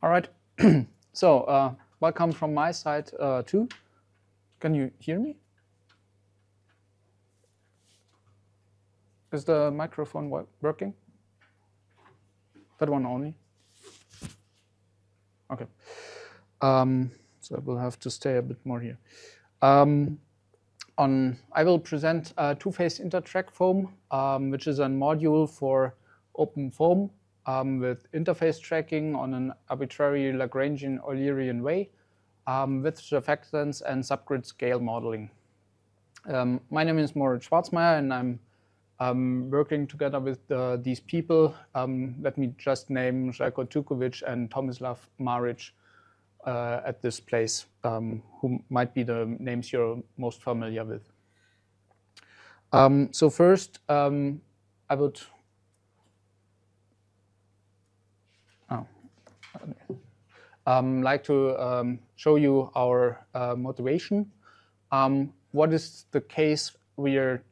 All right. So welcome from my side too. Can you hear me? Is the microphone working? That one only? Okay. So I will have to stay a bit more here. I will present twoPhaseInterTrackFoam, which is a module for OpenFOAM with interface tracking on an arbitrary Lagrangian-Eulerian way with surfactants and subgrid scale modeling. My name is Moritz Schwarzmeier, and I'm working together with these people. Let me just name Željko Tukovic and Tomislav Maric at this place, who might be the names you're most familiar with. So first, I would like to show you our motivation. What is the case we are,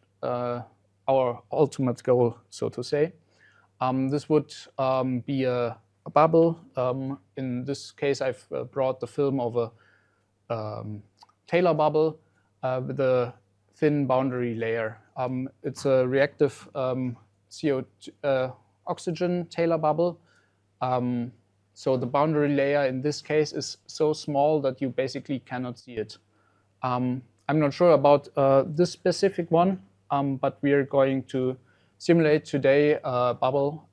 our ultimate goal, so to say. This would be a bubble. In this case, I've brought the film of a Taylor bubble with a thin boundary layer. It's a reactive CO2 oxygen Taylor bubble. So the boundary layer in this case is so small that you basically cannot see it. I'm not sure about this specific one, but we are going to simulate today a bubble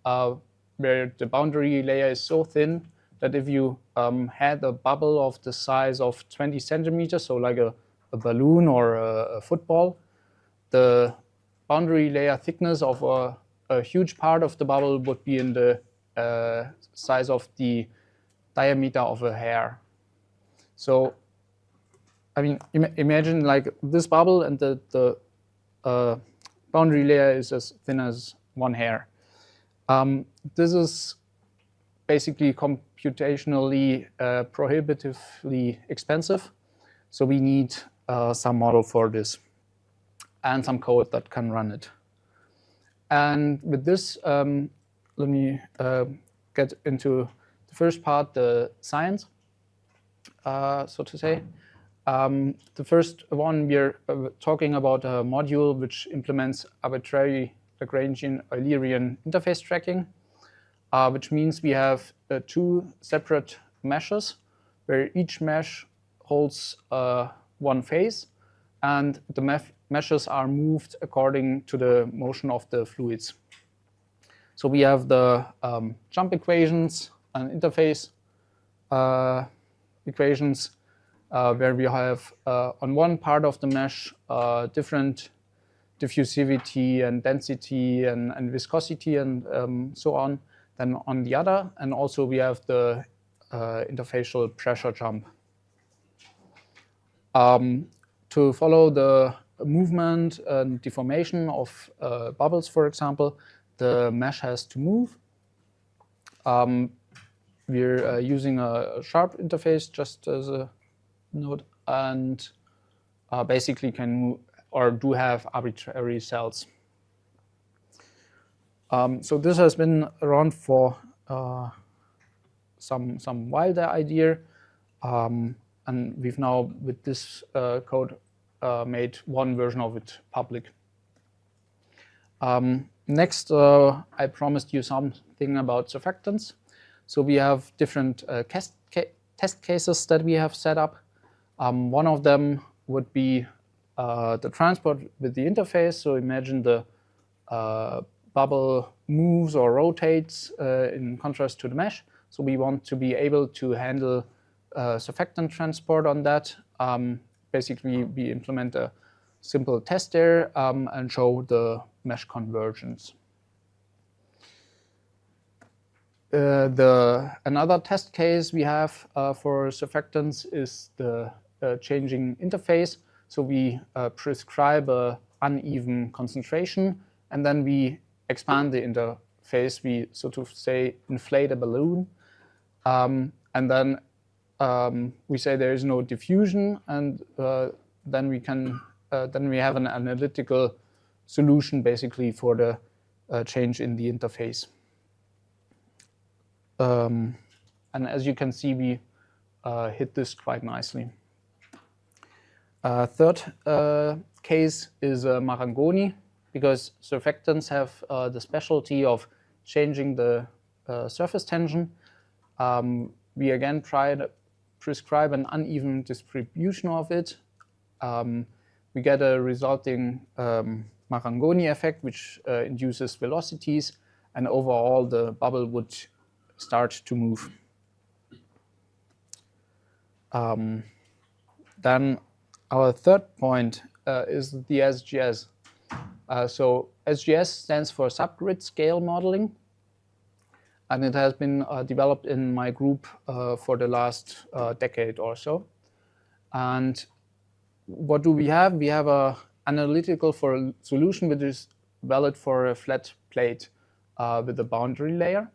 where the boundary layer is so thin that if you had a bubble of the size of 20 centimeters, so like a balloon or a football, the boundary layer thickness of a huge part of the bubble would be in the size of the diameter of a hair. So, I mean, imagine like this bubble, and the boundary layer is as thin as one hair. This is basically computationally prohibitively expensive, so we need some model for this and some code that can run it. And with this, let me get into the first part, the science, so to say. The first one, we're talking about a module which implements arbitrary Lagrangian-Eulerian interface tracking, which means we have two separate meshes where each mesh holds one phase, and the meshes are moved according to the motion of the fluids. So we have the jump equations and interface equations where we have on one part of the mesh different diffusivity and density and viscosity and so on than on the other. And also we have the interfacial pressure jump. To follow the movement and deformation of bubbles, for example, the mesh has to move. We're using a sharp interface just as a note, and basically can move or do have arbitrary cells. So this has been around for some while, the idea, and we've now with this code made one version of it public. Next, I promised you something about surfactants. So we have different test cases that we have set up. One of them would be the transport with the interface. So imagine the bubble moves or rotates in contrast to the mesh. So we want to be able to handle surfactant transport on that. Basically, we implement a simple test there and show the mesh convergence. Another test case we have for surfactants is the changing interface. So we prescribe an uneven concentration, and then we expand the interface. We, so to say, inflate a balloon, and then we say there is no diffusion, and then we have an analytical solution basically for the change in the interface. And as you can see, we hit this quite nicely. Third case is Marangoni, because surfactants have the specialty of changing the surface tension. We again try to prescribe an uneven distribution of it. We get a resulting Marangoni effect, which induces velocities, and overall the bubble would start to move. Then our third point is the SGS. So SGS stands for subgrid scale modeling, and it has been developed in my group for the last decade or so. And what do we have? We have an analytical for a solution which is valid for a flat plate with a boundary layer.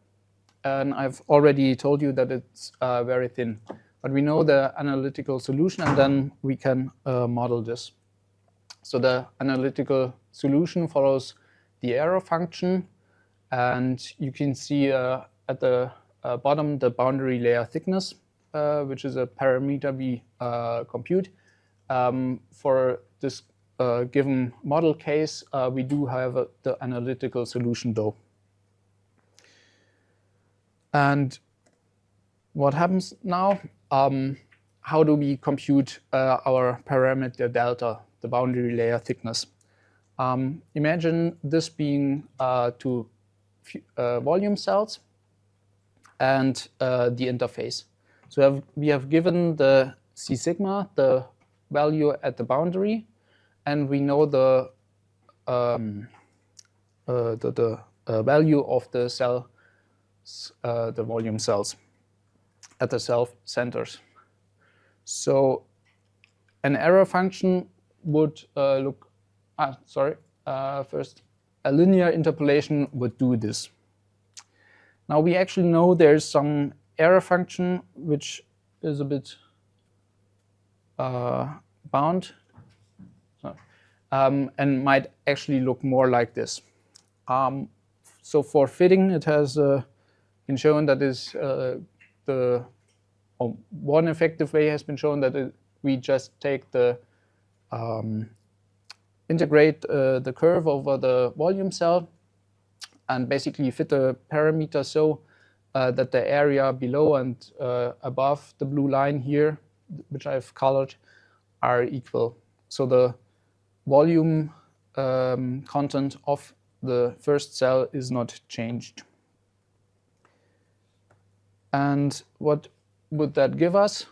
And I've already told you that it's very thin. But we know the analytical solution, and then we can model this. So the analytical solution follows the error function, and you can see at the bottom the boundary layer thickness, which is a parameter we compute. For this given model case, we do have the analytical solution though. And what happens now? How do we compute our parameter delta, the boundary layer thickness? Imagine this being two volume cells and the interface. So we have given the C sigma, the value at the boundary, and we know the value of the cell, the volume cells at the cell centers. So an error function would look, first a linear interpolation would do this. Now we actually know there's some error function which is a bit bound and might actually look more like this. So for fitting, it has been shown that one effective way has been shown that we just take the integrate the curve over the volume cell and basically fit the parameter so that the area below and above the blue line here, which I've colored, are equal. So the volume content of the first cell is not changed. And what would that give us?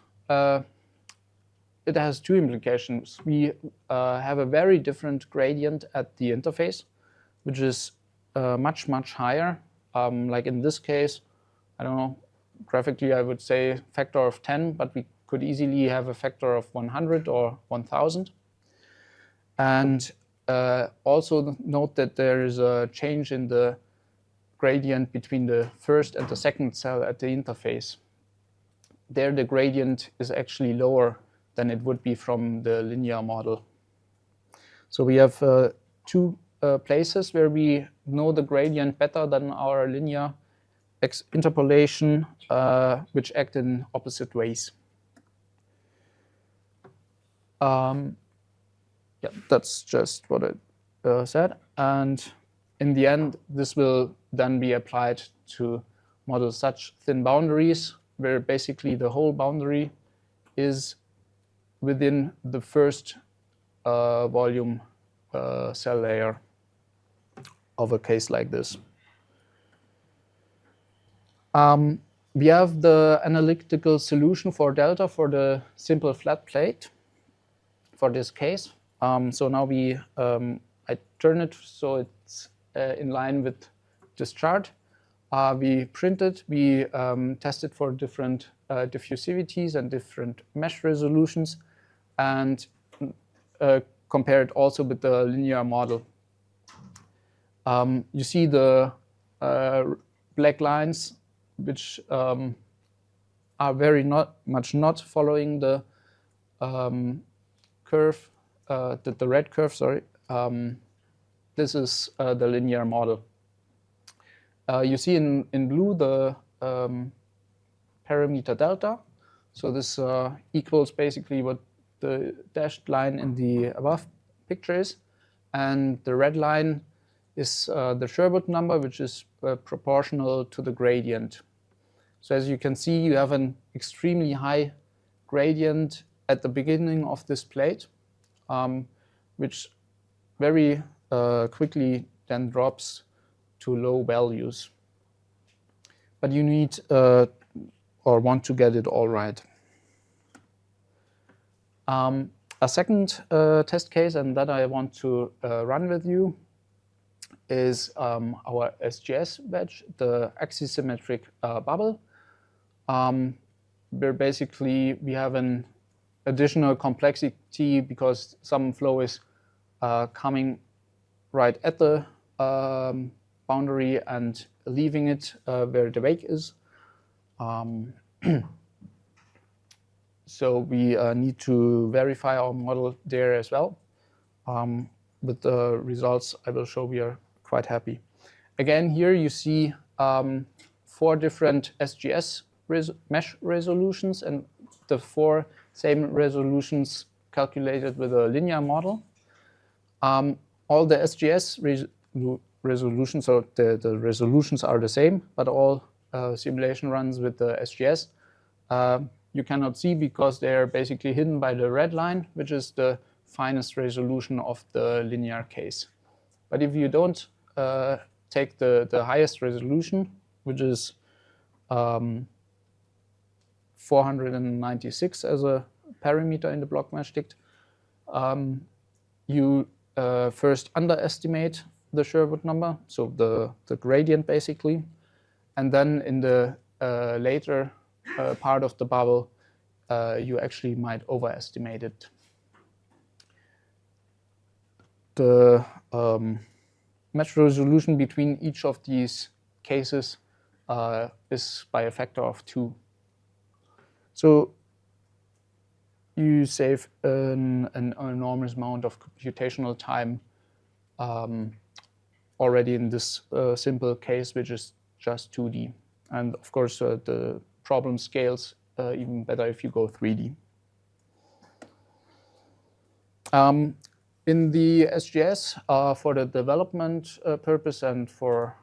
It has two implications. We have a very different gradient at the interface, which is much, much higher. Like in this case, I don't know, graphically I would say factor of 10, but we could easily have a factor of 100 or 1000. And also note that there is a change in the gradient between the first and the second cell at the interface. There the gradient is actually lower than it would be from the linear model. So we have two places where we know the gradient better than our linear interpolation, which act in opposite ways. Yeah, that's just what I said. And in the end, this will then be applied to model such thin boundaries, where basically the whole boundary is within the first volume cell layer of a case like this. We have the analytical solution for delta for the simple flat plate for this case. So now I turn it so it's in line with this chart. We print it, we test it for different diffusivities and different mesh resolutions, and compare it also with the linear model. You see the black lines, which are very much not following the curve, the red curve, sorry. This is the linear model. You see in blue the parameter delta. So this equals basically what the dashed line in the above picture is. And the red line is the Sherwood number, which is proportional to the gradient. So as you can see, you have an extremely high gradient at the beginning of this plate, which very quickly then drops to low values. But you need or want to get it all right. A second test case, and that I want to run with you, is our SGS wedge, the axisymmetric bubble, where basically we have an additional complexity because some flow is coming right at the boundary and leaving it where the wake is. So we need to verify our model there as well. With the results I will show, we are quite happy. Again, here you see 4 different SGS mesh resolutions, and the 4 same resolutions calculated with a linear model. All the SGS resolutions, so the resolutions are the same, but all simulation runs with the SGS you cannot see because they are basically hidden by the red line, which is the finest resolution of the linear case. But if you don't take the highest resolution, which is 496 as a parameter in the block mesh dict, you first underestimate the Sherwood number, so the gradient basically, and then in the later part of the bubble, you actually might overestimate it. The mesh resolution between each of these cases is by a factor of 2. So you save an enormous amount of computational time already in this simple case, which is just 2D. And of course, the problem scales even better if you go 3D. In the SGS, for the development purpose and for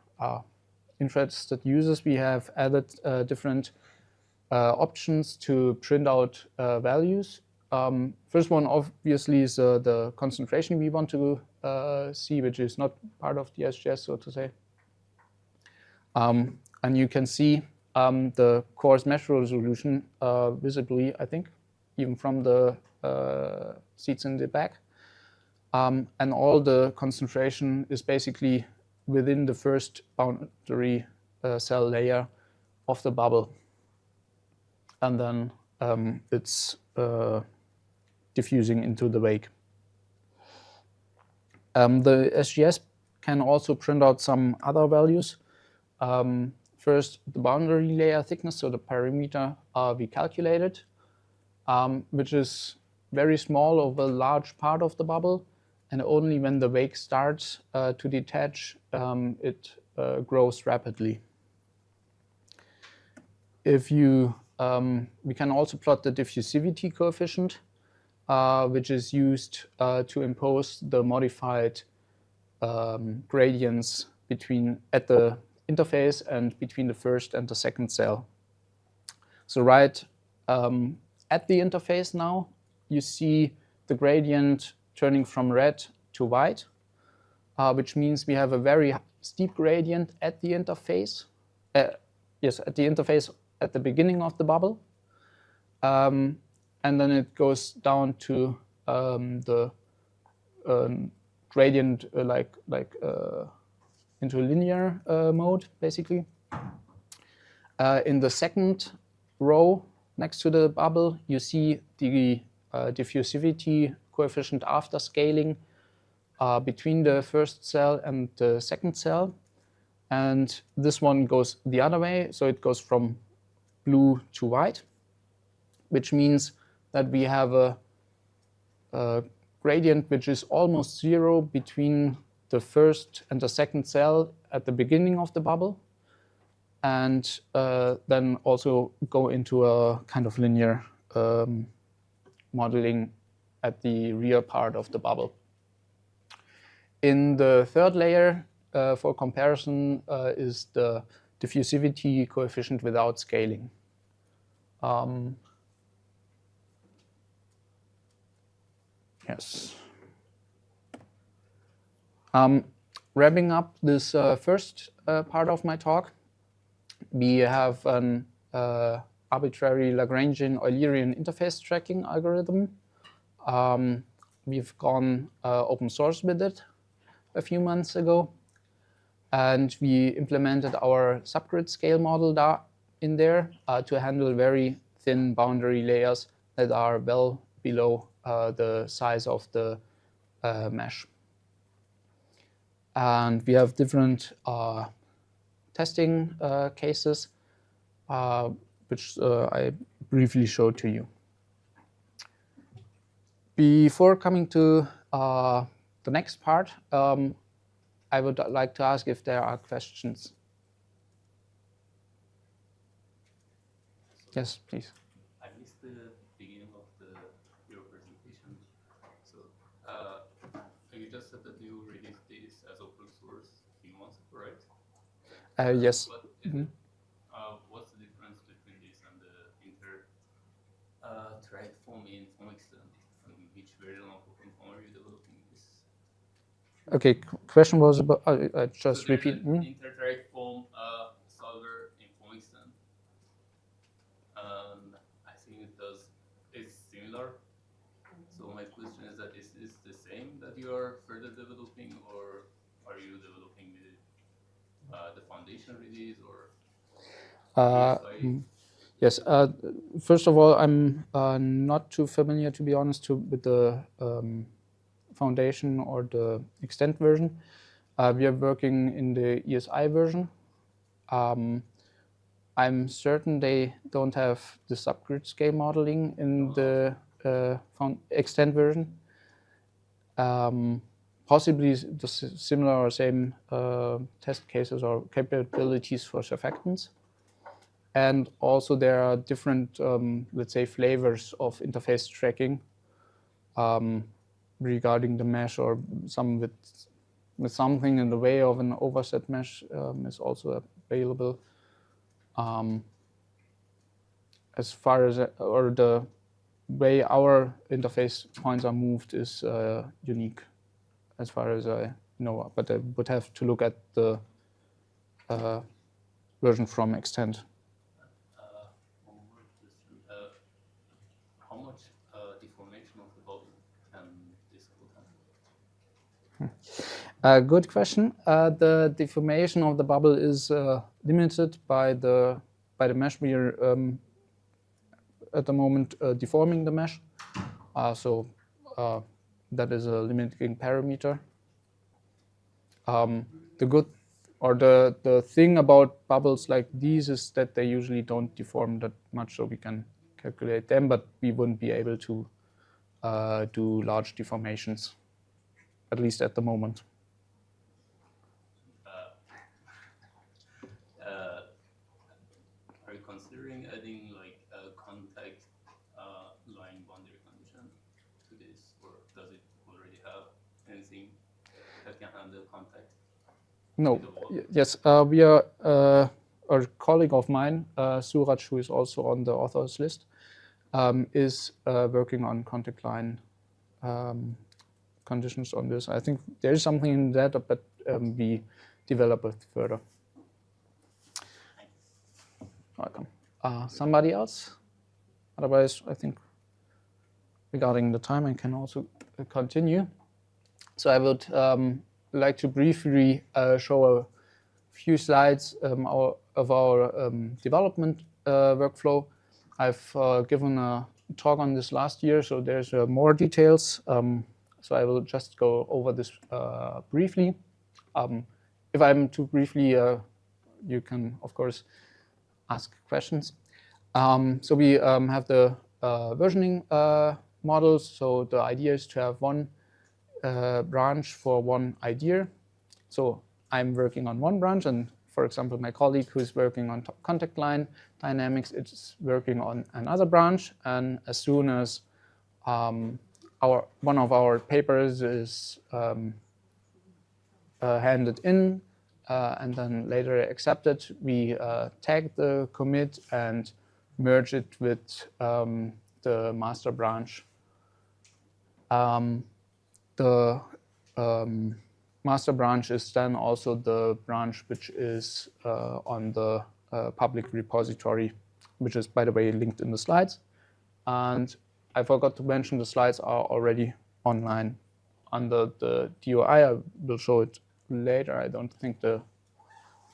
interested users, we have added different options to print out values. First one, obviously, is the concentration we want to see, which is not part of the SGS, so to say. And you can see the coarse mesh resolution visibly, I think, even from the seats in the back. And all the concentration is basically within the first boundary cell layer of the bubble. And then it's diffusing into the wake. The SGS can also print out some other values. First, the boundary layer thickness, so the parameter we calculated, which is very small over a large part of the bubble. And only when the wake starts to detach, it grows rapidly. If you, we can also plot the diffusivity coefficient, which is used to impose the modified gradients at the interface and between the first and the second cell. So right at the interface now, you see the gradient turning from red to white, which means we have a very steep gradient at the interface. Yes, at the interface at the beginning of the bubble. And then it goes down to the gradient into a linear mode, basically. In the second row next to the bubble, you see the diffusivity coefficient after scaling between the first cell and the second cell. And this one goes the other way, so it goes from blue to white, which means that we have a gradient which is almost 0 between the first and the second cell at the beginning of the bubble. and then also go into a kind of linear modeling at the rear part of the bubble. In the third layer, for comparison, is the diffusivity coefficient without scaling. Yes. Wrapping up this first part of my talk, we have an arbitrary Lagrangian-Eulerian interface tracking algorithm. We've gone open source with it a few months ago, and we implemented our subgrid scale model in there to handle very thin boundary layers that are well below the size of the mesh. And we have different testing cases, which I briefly showed to you. Before coming to the next part, I would like to ask if there are questions. Yes, please. I missed the beginning of your presentation. So you just said that you released this as open source a few months ago, right? Yes. But what's the difference between this and the InterTrackFoam in some extent? And which version of OpenFOAM are you developing this? Okay, question was about, I just so repeat. InterTrackFoam solver in some extent. I think it's similar. So my question is that is this the same that you are further developing, or are you developing the foundation release, or? Yes. First of all, I'm not too familiar, to be honest, with the foundation or the extent version. We are working in the ESI version. I'm certain they don't have the subgrid scale modeling in the extent version. Possibly the similar or same test cases or capabilities for surfactants. And also there are different, let's say, flavors of interface tracking regarding the mesh, or some with something in the way of an overset mesh is also available. As far as or the way our interface points are moved is unique, as far as I know. But I would have to look at the version from extent. One more question. How much deformation of the bubble can this handle? Good question. The deformation of the bubble is limited by the mesh. We are at the moment deforming the mesh, so that is a limiting parameter. The thing about bubbles like these is that they usually don't deform that much, so we can calculate them, but we wouldn't be able to do large deformations, at least at the moment. Are you considering adding like a contact line boundary condition to this, or does it already have anything that can handle contact? No. Yes, we are a colleague of mine, Suraj, who is also on the authors list, is working on contact line conditions on this. I think there is something in that, but we develop it further. Welcome. Somebody else? Otherwise, I think regarding the time, I can also continue. So I would like to briefly show a few slides of our development workflow. I've given a talk on this last year, so there's more details. So I will just go over this briefly. If I'm too briefly, you can, of course, ask questions. So we have the versioning models. So the idea is to have one branch for one idea. So I'm working on one branch, and for example, my colleague who's working on contact line dynamics is working on another branch, and as soon as one of our papers is handed in and then later accepted, we tag the commit and merge it with the master branch. The master branch is then also the branch which is on the public repository, which is, by the way, linked in the slides. And I forgot to mention the slides are already online under the DOI. I will show it later. I don't think the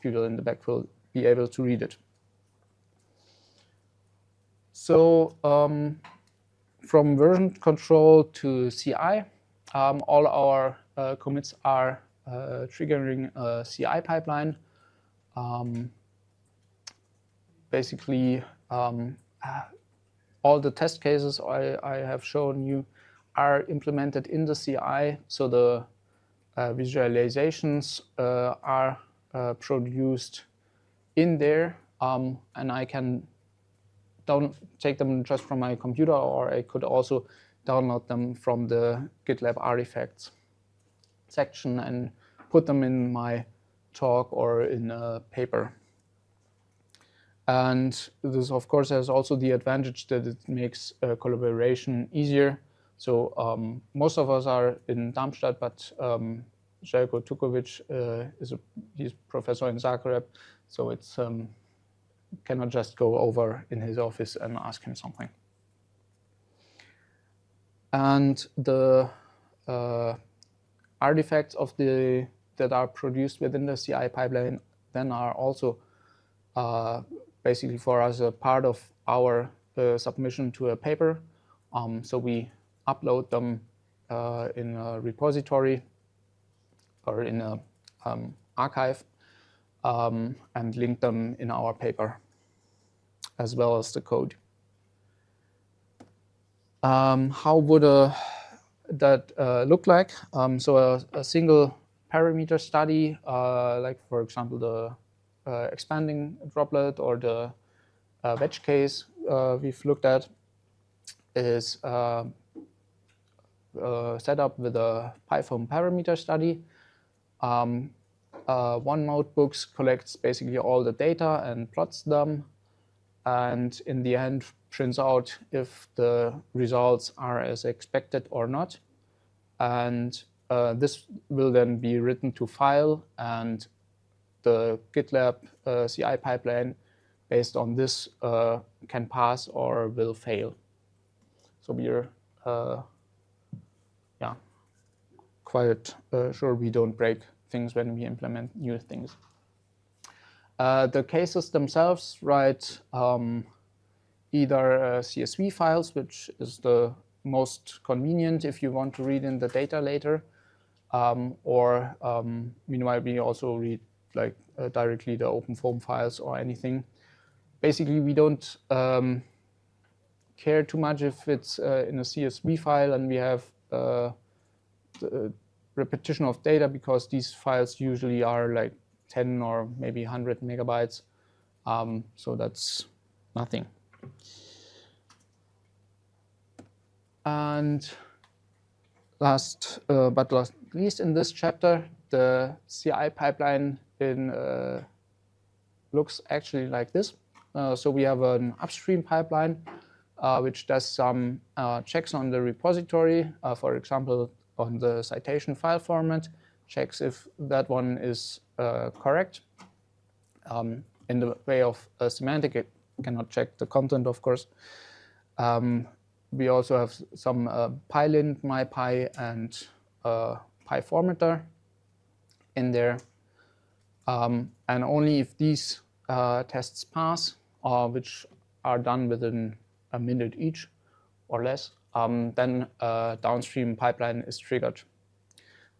people in the back will be able to read it. So from version control to CI, all our commits are triggering a CI pipeline. Basically, all the test cases I have shown you are implemented in the CI, so the visualizations are produced in there, and I can take them just from my computer, or I could also download them from the GitLab artifacts section and put them in my talk or in a paper. And this, of course, has also the advantage that it makes collaboration easier. So most of us are in Darmstadt, but Željko Tukovic he's professor in Zagreb, so it's cannot just go over in his office and ask him something. And the artifacts that are produced within the CI pipeline then are also basically for us a part of our submission to a paper. So we upload them in a repository or in a archive and link them in our paper, as well as the code. How would that look like? So a single parameter study, like for example the expanding droplet or the wedge case we've looked at, is set up with a PyFoam parameter study. One notebook collects basically all the data and plots them, and in the end prints out if the results are as expected or not. And this will then be written to file, and the GitLab CI pipeline based on this can pass or will fail. So we're quite sure we don't break things when we implement new things. The cases themselves write either CSV files, which is the most convenient if you want to read in the data later, or meanwhile we also read like directly the OpenFOAM files or anything. Basically, we don't care too much if it's in a CSV file and we have the repetition of data, because these files usually are like 10 or maybe 100 megabytes. So that's nothing. And last but not least in this chapter, the CI pipeline looks actually like this. So we have an upstream pipeline which does some checks on the repository, for example, on the citation file format, checks if that one is correct. In the way of semantic, it cannot check the content, of course. We also have some pylint, mypy, and pyformatter in there. And only if these tests pass, which are done within a minute each or less, then a downstream pipeline is triggered.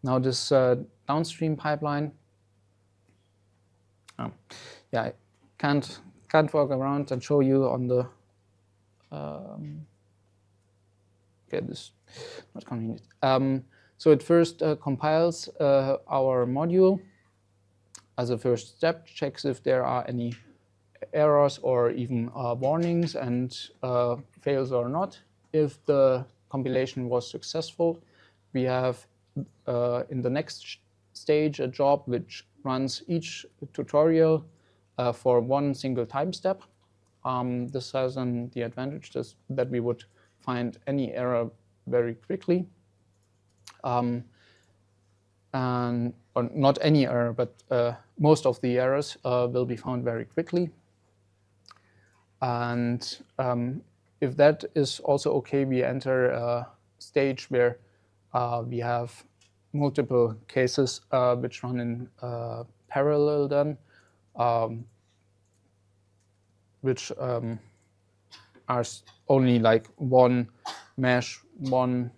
Now this downstream pipeline, I can't walk around and show you on the this not convenient. So it first compiles our module, as a first step, checks if there are any errors or even warnings and fails or not. If the compilation was successful, we have in the next stage a job which runs each tutorial for one single time step. This has the advantage that we would find any error very quickly. Or not any error, but most of the errors will be found very quickly. And if that is also okay, we enter a stage where we have multiple cases which run in parallel then, which are only like one mesh, one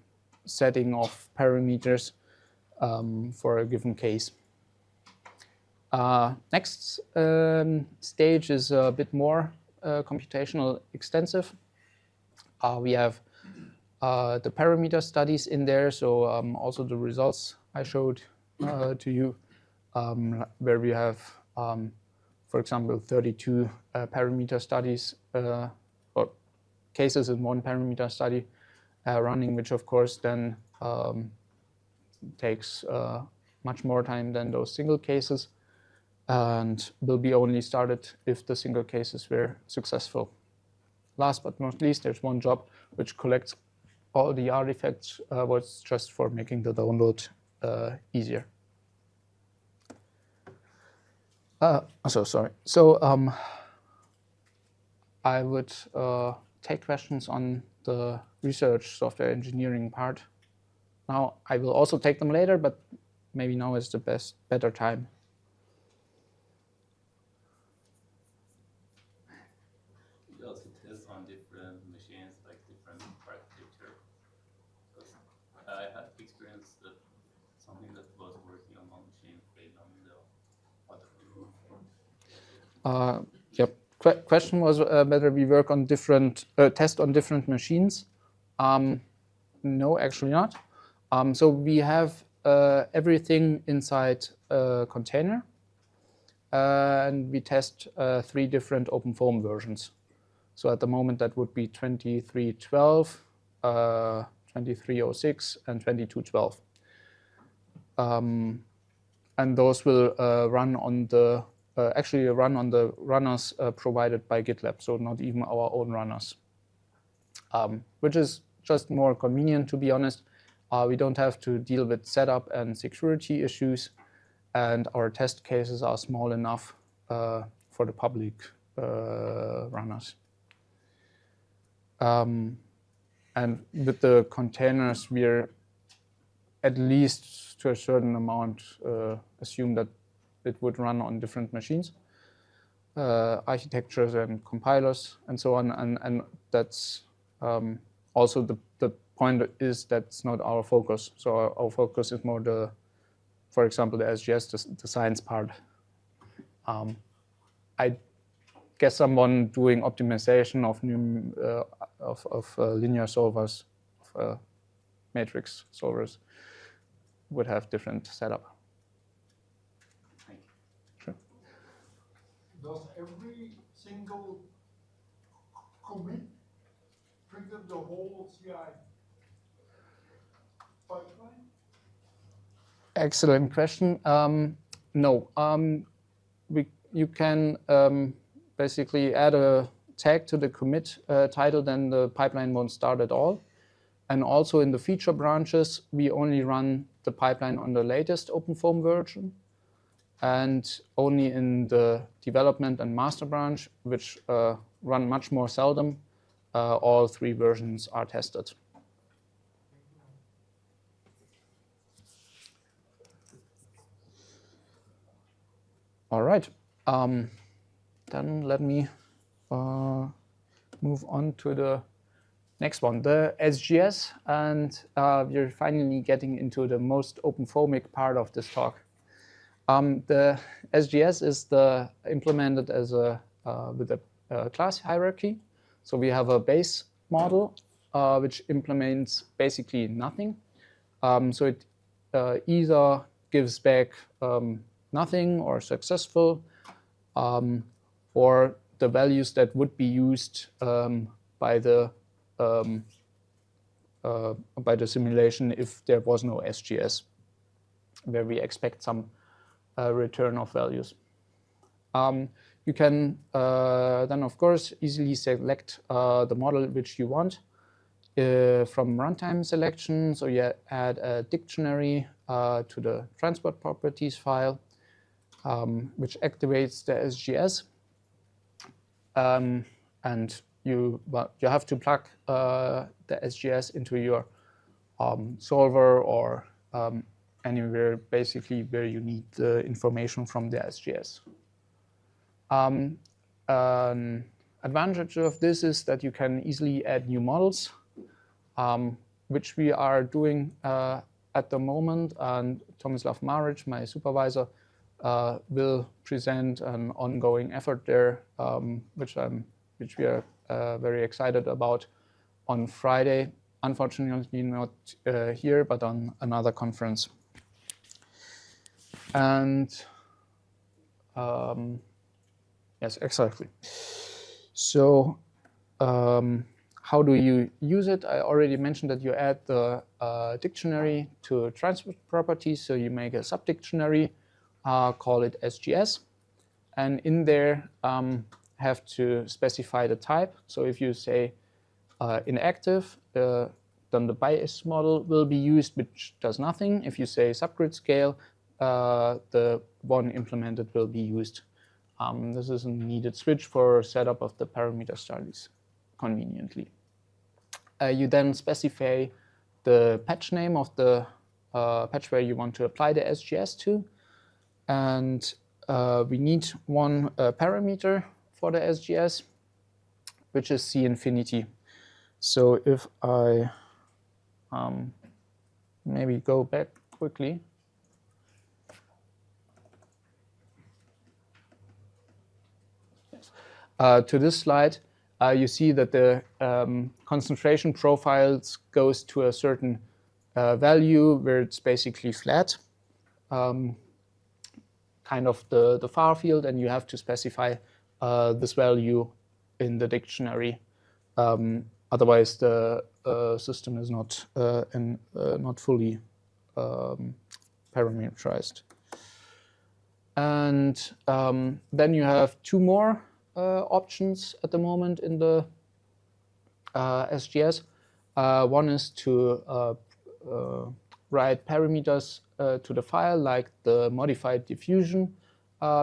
setting of parameters for a given case. Next stage is a bit more computational extensive. We have the parameter studies in there, so also the results I showed to you, where we have, for example, 32 parameter studies or cases in one parameter study running, which of course then takes much more time than those single cases, and will be only started if the single cases were successful. Last but not least, there's one job which collects all the artifacts, was just for making the download easier. Sorry. So I would take questions on the research software engineering part. Now I will also take them later, but maybe now is the better time. You also test on different machines, like different architecture. Because I had experience that something that was working on one machine failed on the other. Yep. Question was whether we work on different test on different machines. No, actually not. So we have everything inside a container, and we test 3 different OpenFOAM versions. So at the moment that would be 2312, 2306, and 2212. And those will run on the actually run on the runners provided by GitLab, so not even our own runners, which is just more convenient, to be honest. We don't have to deal with setup and security issues, and our test cases are small enough for the public runners. And with the containers, we're at least to a certain amount assume that it would run on different machines, architectures and compilers and so on. And that's also the point is that's not our focus. So our focus is more the, for example, the SGS, the science part. I guess someone doing optimization of linear solvers, of matrix solvers, would have different setup. Sure. Does every single commit trigger the whole CI pipeline? Excellent question. No. You can basically add a tag to the commit title, then the pipeline won't start at all. And also in the feature branches, we only run the pipeline on the latest OpenFOAM version. And only in the development and master branch, which run much more seldom, all 3 versions are tested. All right. Then let me move on to the next one, the SGS, and we're finally getting into the most OpenFOAMic part of this talk. The SGS is implemented as with a class hierarchy. So we have a base model which implements basically nothing. So it either gives back nothing or successful, or the values that would be used by the simulation if there was no SGS, where we expect some return of values. You can then, of course, easily select the model which you want from runtime selection. So you add a dictionary to the transport properties file, which activates the SGS. And you have to plug the SGS into your solver or anywhere basically where you need the information from the SGS. An advantage of this is that you can easily add new models, which we are doing at the moment. And Tomislav Maric, my supervisor, will present an ongoing effort there, which we are very excited about on Friday. Unfortunately, not here, but on another conference. And yes, exactly. So how do you use it? I already mentioned that you add the dictionary to transport properties. So you make a subdictionary, call it SGS. And in there, have to specify the type. So if you say inactive, then the bias model will be used, which does nothing. If you say subgrid scale, the one implemented will be used. This is a needed switch for setup of the parameter studies conveniently. You then specify the patch name of the patch where you want to apply the SGS to. And we need one parameter for the SGS, which is C infinity. So if I maybe go back quickly. Yes. To this slide, you see that the concentration profiles goes to a certain value where it's basically flat, kind of the far field, and you have to specify this value in the dictionary. Otherwise, the system is not fully parameterized. And then you have two more options at the moment in the SGS. One is to write parameters to the file, like the modified diffusion,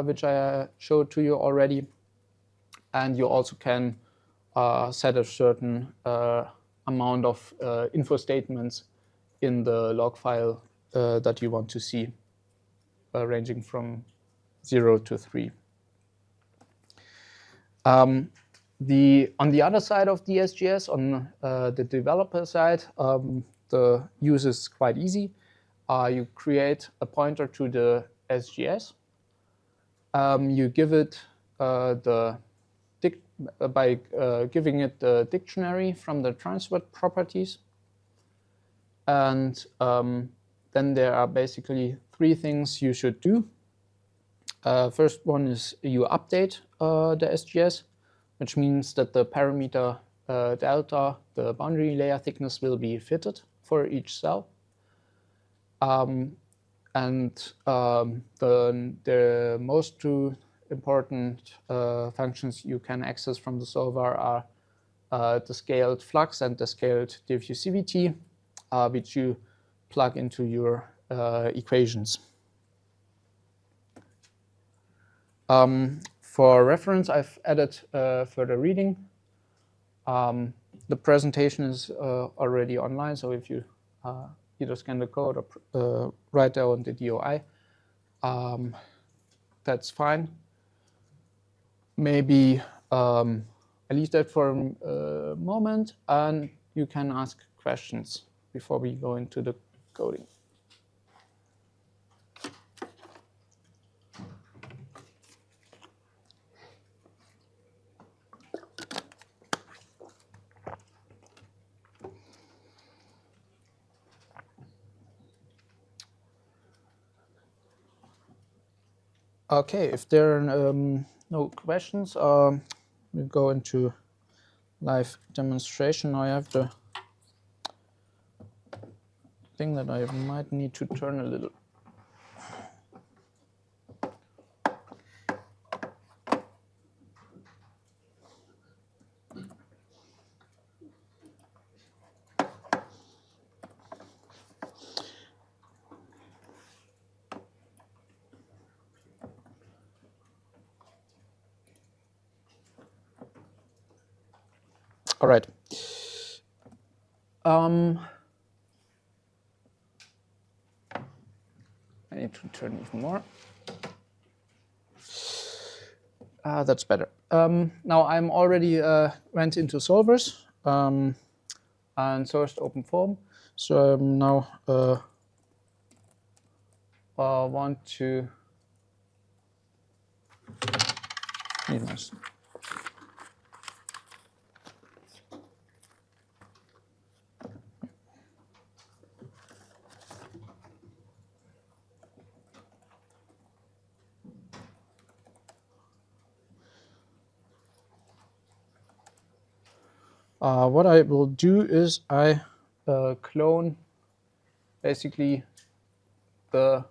which I showed to you already. And you also can set a certain amount of info statements in the log file that you want to see, ranging from 0 to 3. On the other side of the SGS, on the developer side, the use is quite easy. You create a pointer to the SGS. You give it by giving it the dictionary from the transport properties. And then there are basically three things you should do. First one is you update the SGS, which means that the parameter delta, the boundary layer thickness, will be fitted for each cell. And the most two important functions you can access from the solver are the scaled flux and the scaled diffusivity, which you plug into your equations. For reference, I've added further reading. The presentation is already online, so if you either scan the code or write down the DOI, that's fine. Maybe I leave that for a moment, and you can ask questions before we go into the coding. Okay, if there are no questions, we go into live demonstration. Now I have the thing that I might need to turn a little. All right. I need to turn even more. That's better. Now I'm already went into solvers and sourced OpenFOAM. So I'm now want to need this. What I will do is I clone basically the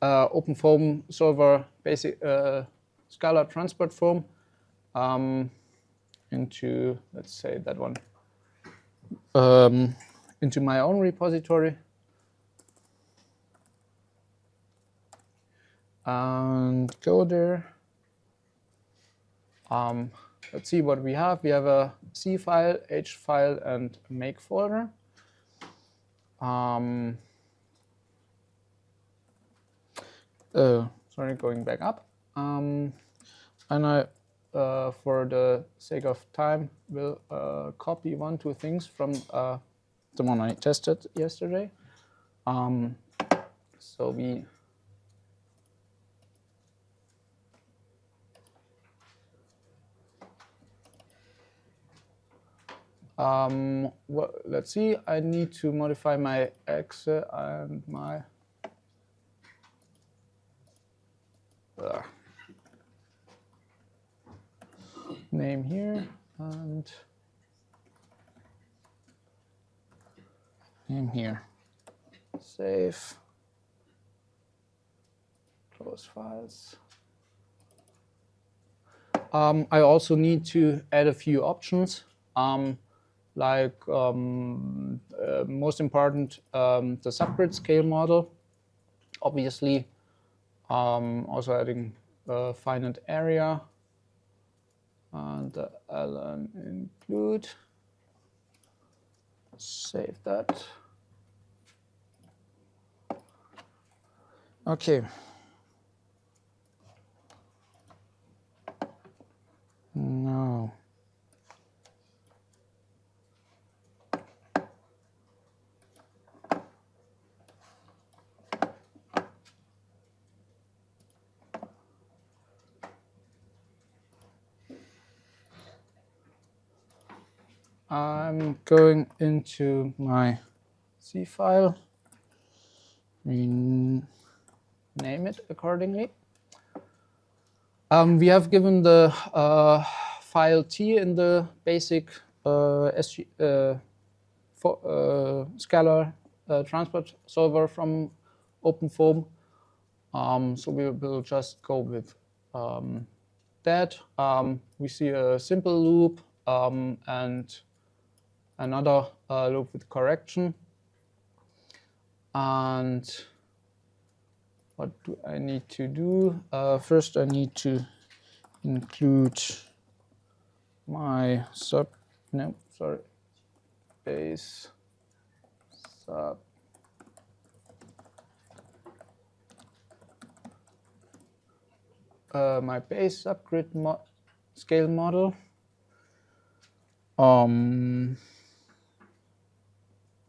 OpenFOAM solver basic scalar transport form into, let's say, that one, into my own repository. And go there. Let's see what we have. We have a C file, H file, and a make folder. Sorry, going back up. And I, for the sake of time, will copy 2 things from the one I tested yesterday. So we let's see, I need to modify my exe and my name here and name here. Save. Close files. I also need to add a few options. Like most important, the subgrid scale model. Obviously, also adding a finite area and the ln include. Save that. Okay. Now. I'm going into my C file, rename it accordingly. We have given the file T in the basic scalar transport solver from OpenFOAM. So we will just go with that. We see a simple loop and another loop with correction. And what do I need to do? First, I need to include my base sub. My base subgrid scale model.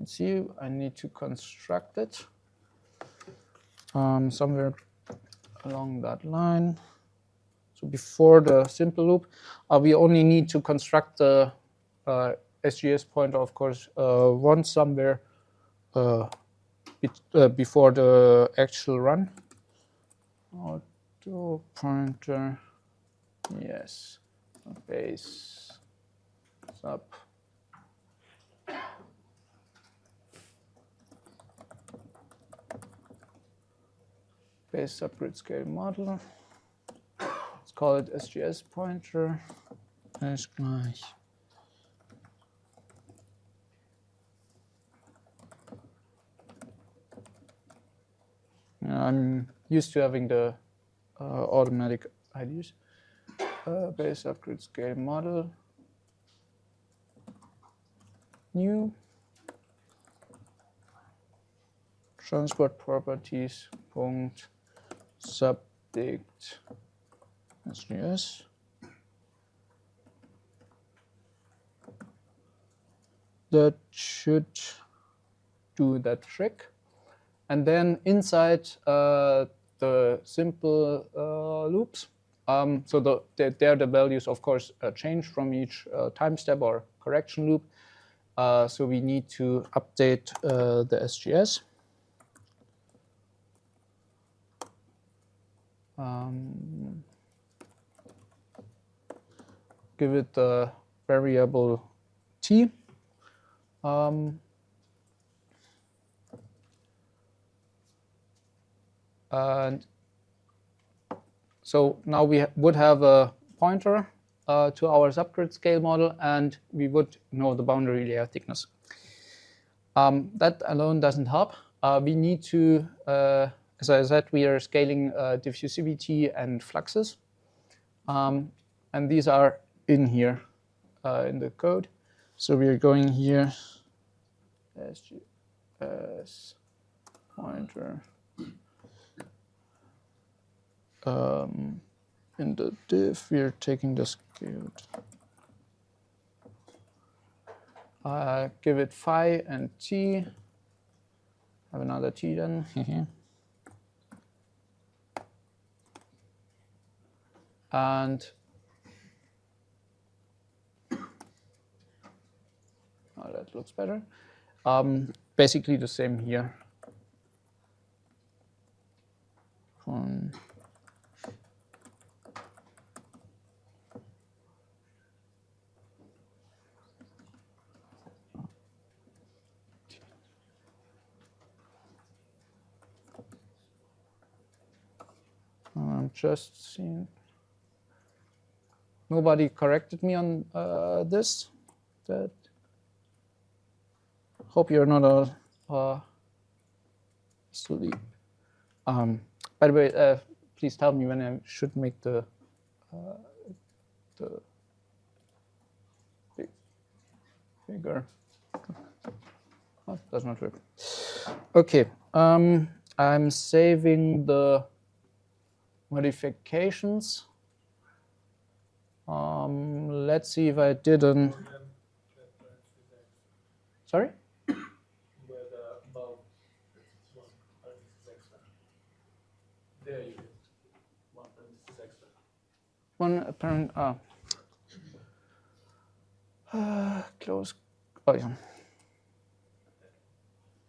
Let's see, I need to construct it somewhere along that line. So before the simple loop, we only need to construct the SGS pointer, of course, once somewhere before the actual run. Auto pointer, yes, base sub. Base subgrid scale model. Let's call it SGS pointer. Ist gleich. I'm used to having the automatic IDs. Base subgrid scale model. New. Transport properties. Punkt. Subdict. SGS. That should do that trick. And then inside the simple loops, so there the values, of course, change from each time step or correction loop. So we need to update the SGS. Give it the variable t. And so now we would have a pointer to our subgrid scale model, and we would know the boundary layer thickness. That alone doesn't help. We need to, as I said, we are scaling diffusivity and fluxes. And these are in here in the code. So we are going here, SGS pointer. In the div, we are taking the scaled. Give it phi and t. Have another t then. And that looks better. Basically the same here. I'm just seeing. Nobody corrected me on this. That. Hope you're not asleep. By the way, please tell me when I should make the bigger. Oh, does not work. Okay, I'm saving the modifications. Let's see if I didn't. Sorry? There you go. 1 parenthesis extra. One apparent. Close. Oh, yeah.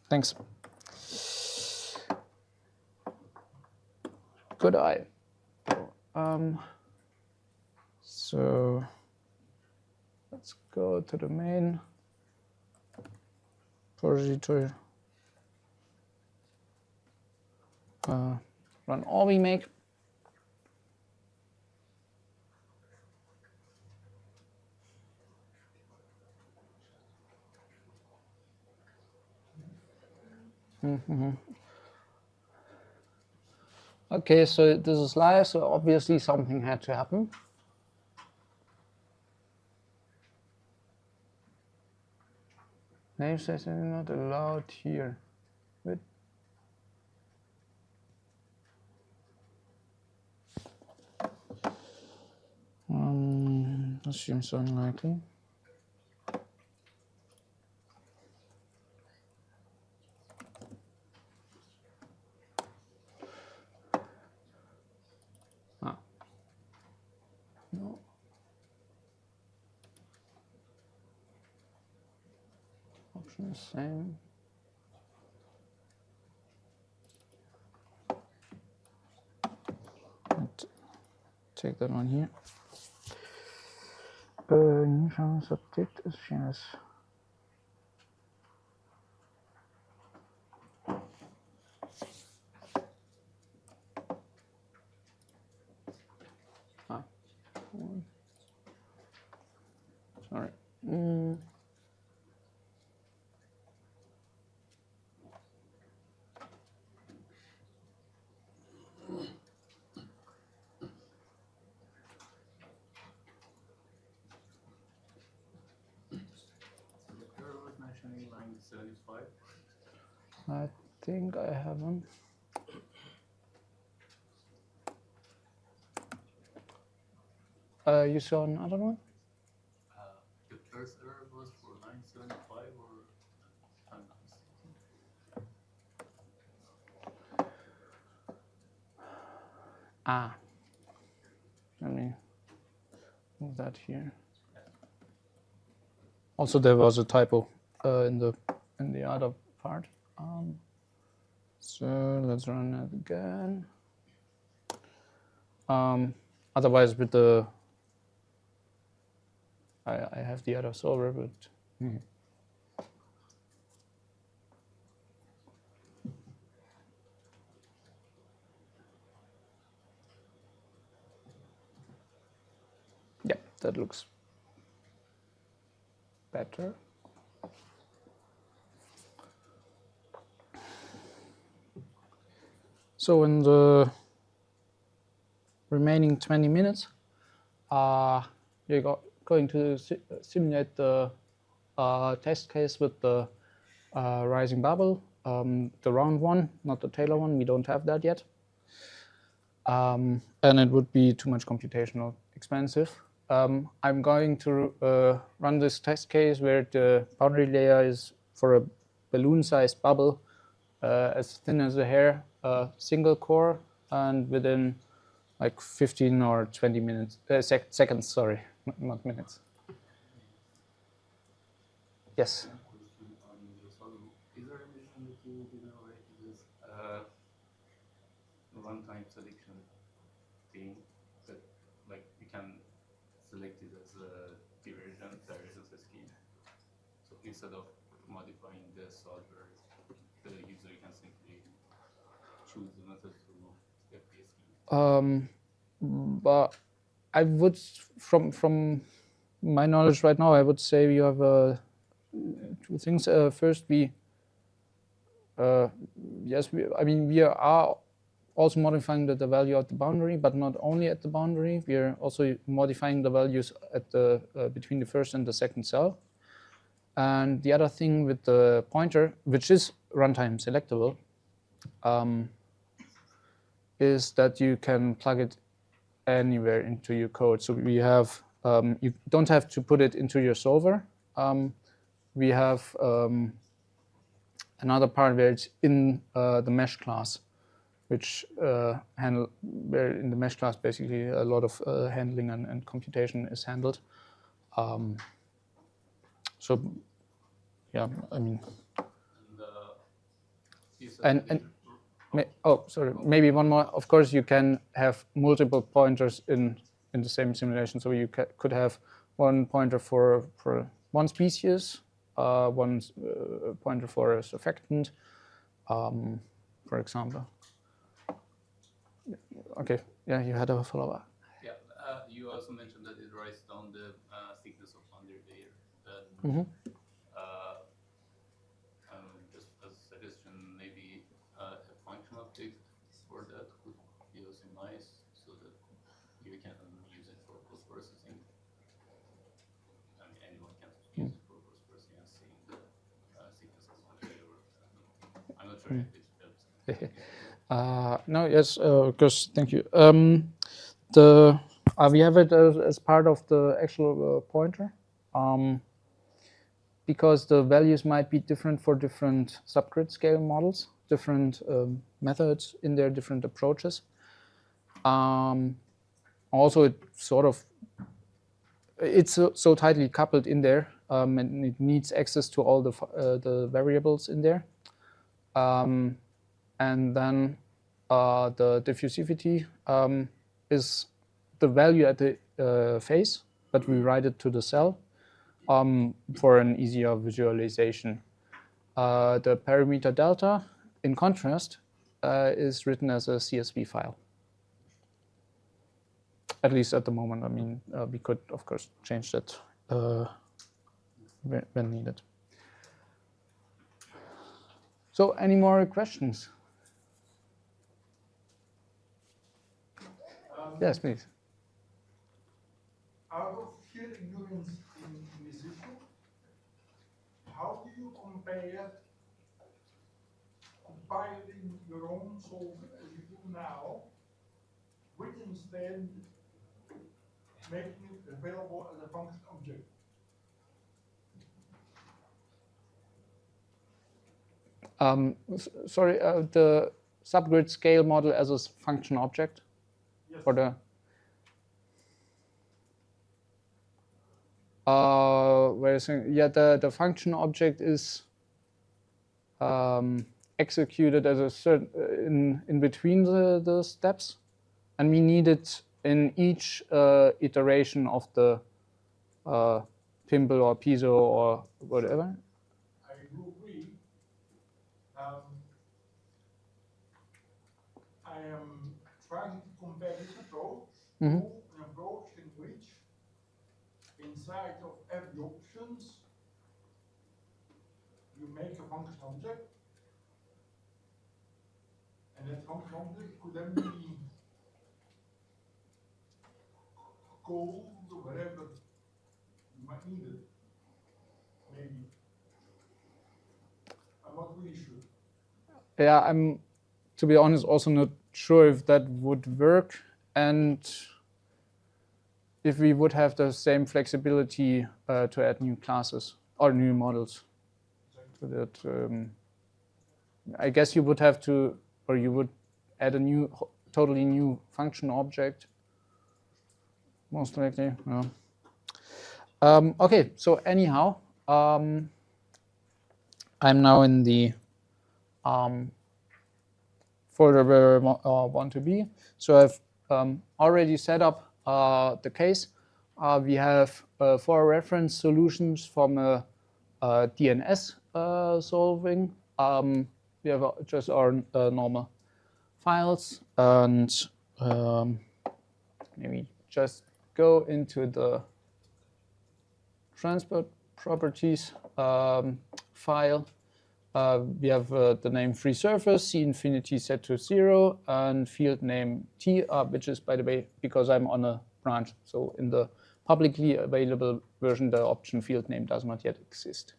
Thanks. Good eye. So let's go to the main repository. Run all we make. Okay, so this is live, so obviously something had to happen. Name says not allowed here. Wait. That seems unlikely. No. Option is same. take that one here. Initial subject is yes. Sorry. Selector was mentioning line 75. I think I have one. You saw another one? The first error was for line 75 or I'm not mistaken. Let me move that here. Also, there was a typo in the other part. So let's run that again. Otherwise, with the I have the other solver, but yeah, that looks better. So in the remaining 20 minutes, you're going to simulate the test case with the rising bubble, the round one, not the Taylor one. We don't have that yet. And it would be too much computational expensive. I'm going to run this test case where the boundary layer is for a balloon-sized bubble, as thin as a hair, single core, and within like 15 or 20 minutes, seconds, sorry, not minutes. Yes? Is there a reason that you didn't write this runtime selection thing that like you can select it as a divergence scheme? So instead of modifying the solver, the user can simply choose the method to FP scheme. But I would, from my knowledge right now, I would say you have two things. First, we are also modifying the value at the boundary, but not only at the boundary. We are also modifying the values at the between the first and the second cell. And the other thing with the pointer, which is runtime selectable, is that you can plug it anywhere into your code. So we have, you don't have to put it into your solver. We have another part where it's in the mesh class, which where in the mesh class basically a lot of handling and computation is handled. So yeah, I mean, maybe one more. Of course, you can have multiple pointers in the same simulation. So you could have one pointer for one species, one pointer for a surfactant, for example. Okay, yeah, you had a follow-up. Yeah, you also mentioned that it writes down the thickness of boundary layer. Just as a suggestion, maybe a function update for that would be also nice, so that you can use it for post-processing. I mean, anyone can use it for post-processing and seeing the thickness of boundary layer. I'm not sure if it helps. No, yes, of course, thank you. We have it as part of the actual pointer, because the values might be different for different subgrid scale models, different methods in their different approaches. Also, it's so tightly coupled in there, and it needs access to all the variables in there. And then the diffusivity is the value at the face, but we write it to the cell for an easier visualization. The parameter delta, in contrast, is written as a CSV file. At least at the moment. I mean, we could, of course, change that when needed. So, any more questions? Yes, please. Out of sheer ignorance in this issue, how do you compare compiling your own solver as you do now, with instead making it available as a function object? Sorry, the subgrid scale model as a function object? Yes. For the yeah, the function object is executed as a certain in between the steps, and we need it in each iteration of the Pimple or Piezo or whatever. I do agree. I am trying to compare this approach to an approach in which, inside of every options, you make a function object, and that function object could then be called wherever you might need it. Maybe. I'm not really sure. Yeah, I'm, to be honest, also not sure if that would work, and if we would have the same flexibility to add new classes or new models. So that I guess you would have to, or you would add a new, totally new function object, most likely. Yeah. Okay, so anyhow, I'm now in the folder where I want to be. So I've already set up the case. We have 4 reference solutions from a DNS solving. We have just our normal files, and maybe just go into the transport properties file. We have the name free surface, C infinity set to 0, and field name T, which is, by the way, because I'm on a branch. So in the publicly available version, the option field name does not yet exist.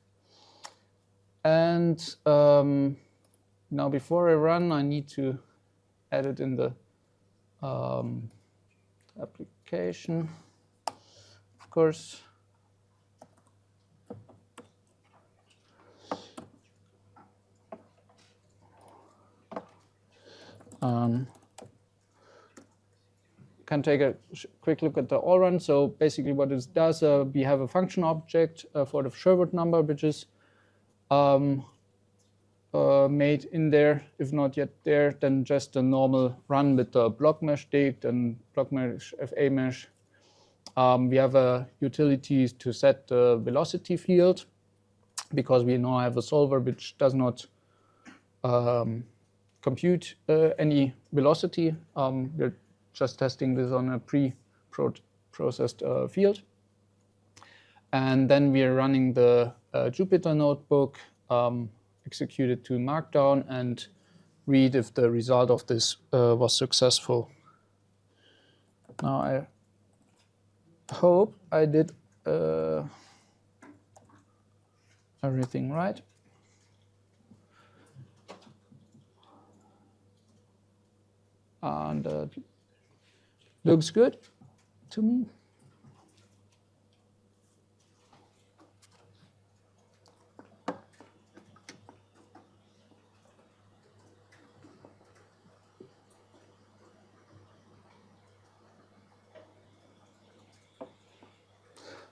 And now before I run, I need to add it in the application, of course. Can take a quick look at the all run. So basically what it does, we have a function object for the Sherwood number, which is made in there. If not yet there, then just a normal run with the block mesh dict and block mesh FA mesh. We have a utility to set the velocity field, because we now have a solver which does not compute any velocity. We're just testing this on a pre-processed field. And then we are running the Jupyter notebook, execute it to Markdown, and read if the result of this was successful. Now I hope I did everything right. And looks good to me.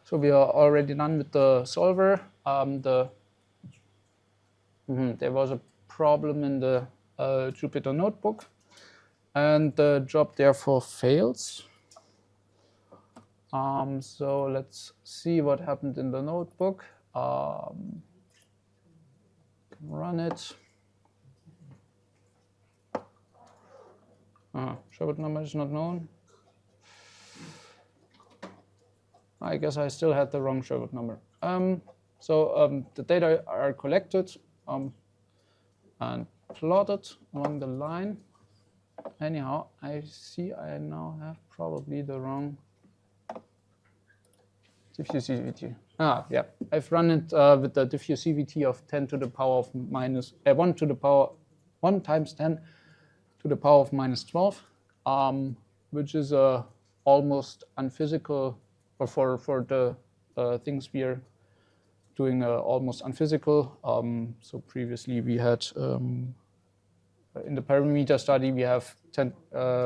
So we are already done with the solver. There was a problem in the Jupyter notebook, and the job therefore fails. So let's see what happened in the notebook. Run it. Sherbert number is not known. I guess I still had the wrong Sherbert number. So the data are collected and plotted along the line. Anyhow, I see I now have probably the wrong diffusivity. Yeah, I've run it with the diffusivity of 10 to the power of minus 1 to the power 1 times 10 to the power of minus 12, which is almost unphysical, or for the things we are doing almost unphysical. So previously we had in the parameter study we have 10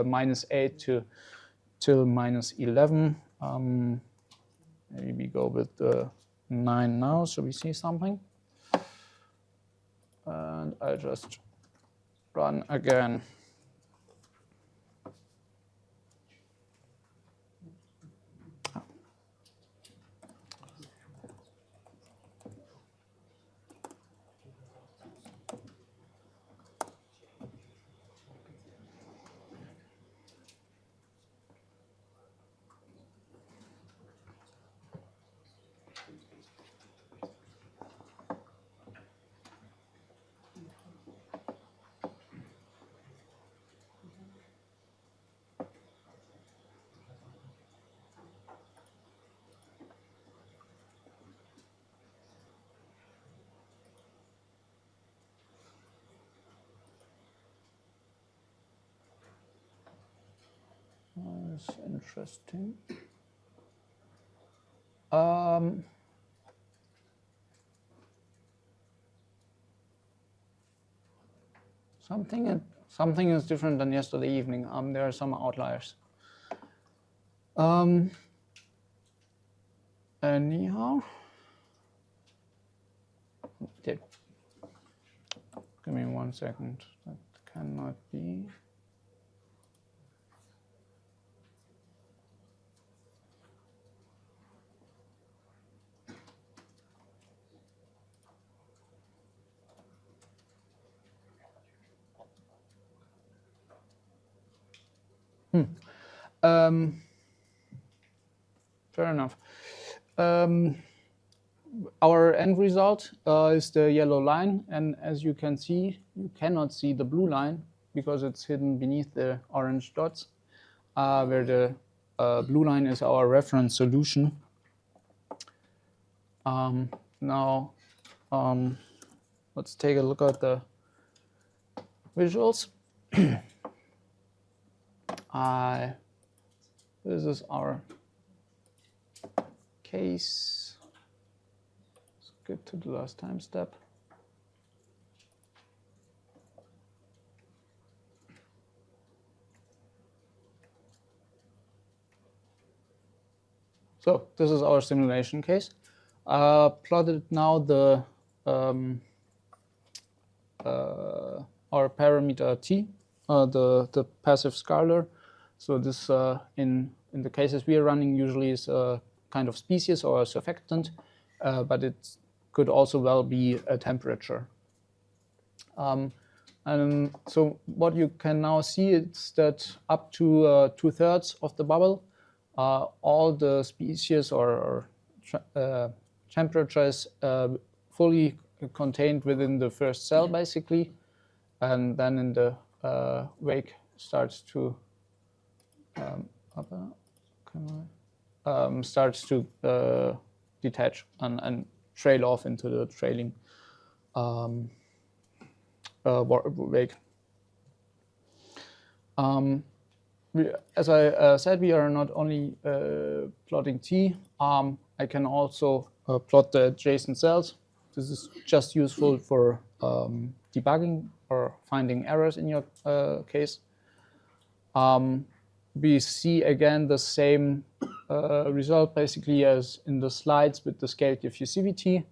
minus 8 till minus 11. Maybe we go with 9 now, so we see something. And I just run again. That's interesting. Something is different than yesterday evening. There are some outliers. Anyhow, okay. Give me 1 second. That cannot be. Fair enough. Our end result is the yellow line, and as you can see, you cannot see the blue line because it's hidden beneath the orange dots, where the blue line is our reference solution. Now, let's take a look at the visuals. This is our case. Let's get to the last time step. So this is our simulation case. Plotted now the our parameter t, the passive scalar. So this in the cases we are running usually is a kind of species or a surfactant, but it could also well be a temperature. And so what you can now see is that up to 2/3 of the bubble, all the species or temperatures fully contained within the first cell, basically, and then in the wake starts to detach and trail off into the trailing wake. As I said, we are not only plotting T. I can also plot the adjacent cells. This is just useful for debugging or finding errors in your case. We see again the same result basically as in the slides with the scaled diffusivity,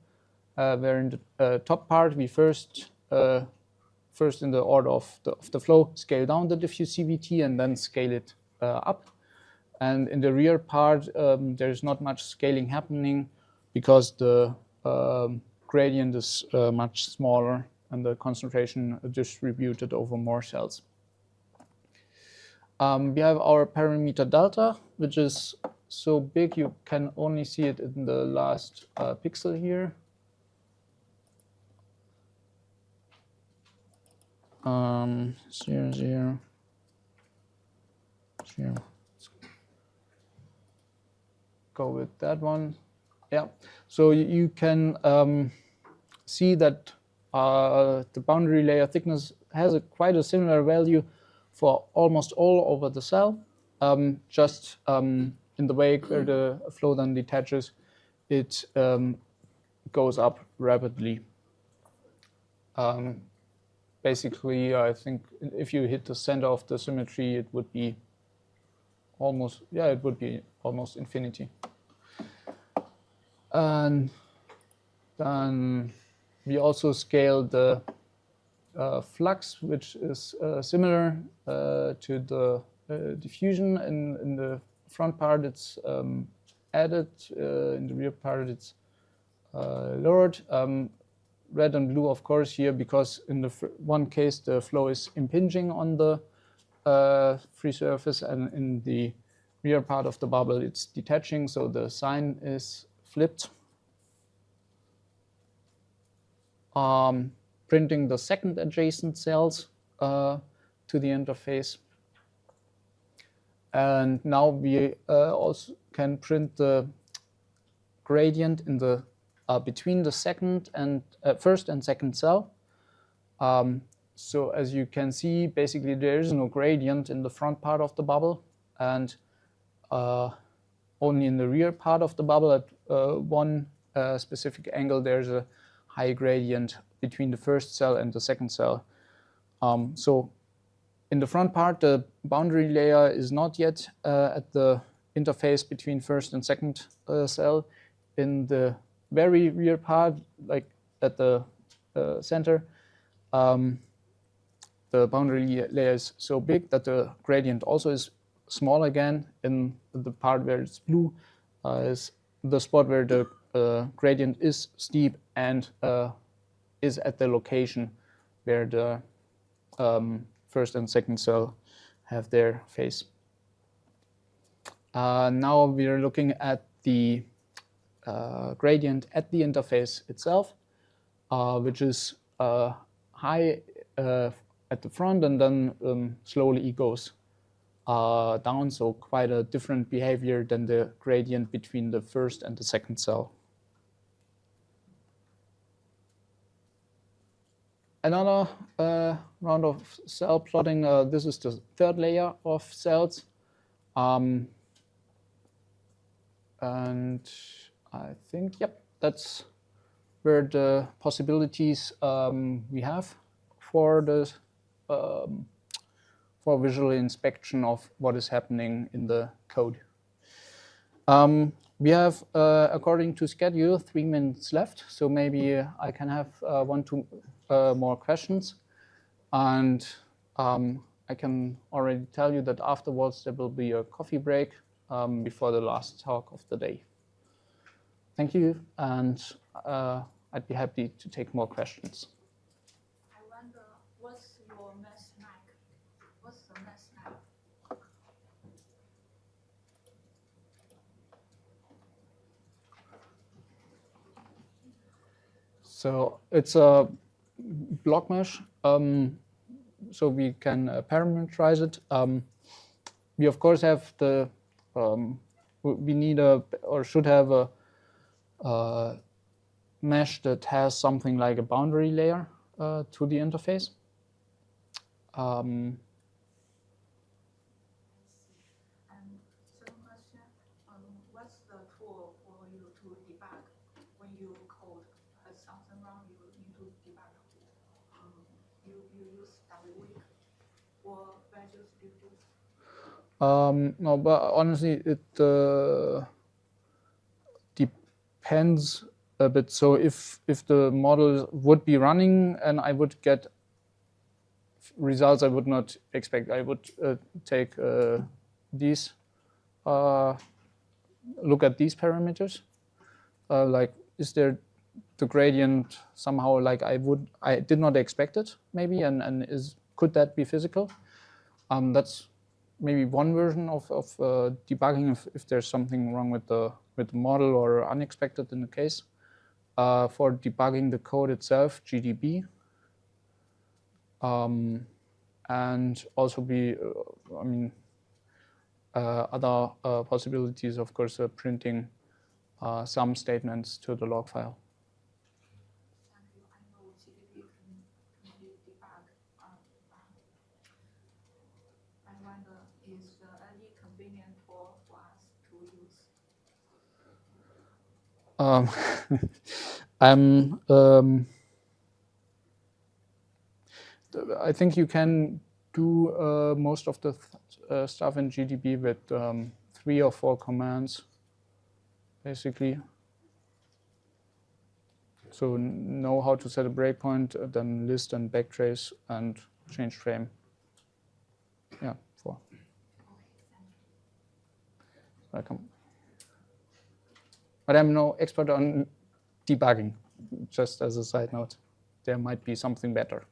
where in the top part we first in the order of the flow scale down the diffusivity and then scale it up. And in the rear part, there's not much scaling happening because the gradient is much smaller and the concentration distributed over more cells. We have our parameter delta, which is so big you can only see it in the last pixel here. 0, 0, 0. Go with that one. Yeah. So you can see that the boundary layer thickness has quite a similar value for almost all over the cell. Just in the way where the flow then detaches, it goes up rapidly. Basically, I think if you hit the center of the symmetry, it would be almost, yeah, it would be almost infinity. And then we also scale the flux, which is similar to the diffusion. In the front part, it's added. In the rear part, it's lowered. Red and blue, of course, here, because in the one case, the flow is impinging on the free surface, and in the rear part of the bubble, it's detaching, so the sign is flipped. Printing the second adjacent cells to the interface. And now we also can print the gradient in the between the second and first and second cell. So as you can see, basically there is no gradient in the front part of the bubble, and only in the rear part of the bubble at one specific angle there's a high gradient between the first cell and the second cell. So in the front part, the boundary layer is not yet at the interface between first and second cell. In the very rear part, like at the center, the boundary layer is so big that the gradient also is small again. In the part where it's blue is the spot where the gradient is steep and is at the location where the first and second cell have their face. Now we are looking at the gradient at the interface itself, which is high at the front and then slowly goes down, so quite a different behavior than the gradient between the first and the second cell. Another round of cell plotting. This is the third layer of cells. And I think, yep, that's where the possibilities we have for the for visual inspection of what is happening in the code. We have, according to schedule, 3 minutes left, so maybe I can have 1 to 2 more questions. And I can already tell you that afterwards there will be a coffee break before the last talk of the day. Thank you, and I'd be happy to take more questions. I wonder, what's your mass like? What's the mass like? So it's a block mesh, so we can parameterize it. We of course have the we need or should have a mesh that has something like a boundary layer to the interface. And second question, what's the tool for you to debug when you code has something wrong? You need to debug. You use WWIC or Visual Studio? No, but honestly, it depends a bit. So if the model would be running and I would get results I would not expect, I would take these look at these parameters. Like, is there the gradient somehow like I did not expect it, maybe, and could that be physical? That's maybe one version of debugging if there's something wrong with the model or unexpected in the case. For debugging the code itself, GDB, and also be, other possibilities, of course, printing some statements to the log file. Thank you. I know GDB can be debugged. I wonder, is any convenient tool for us to use? I think you can do most of the stuff in GDB with 3 or 4 commands, basically. So know how to set a breakpoint, then list and backtrace and change frame. Yeah, 4. Welcome. But I'm no expert on debugging, just as a side note. There might be something better.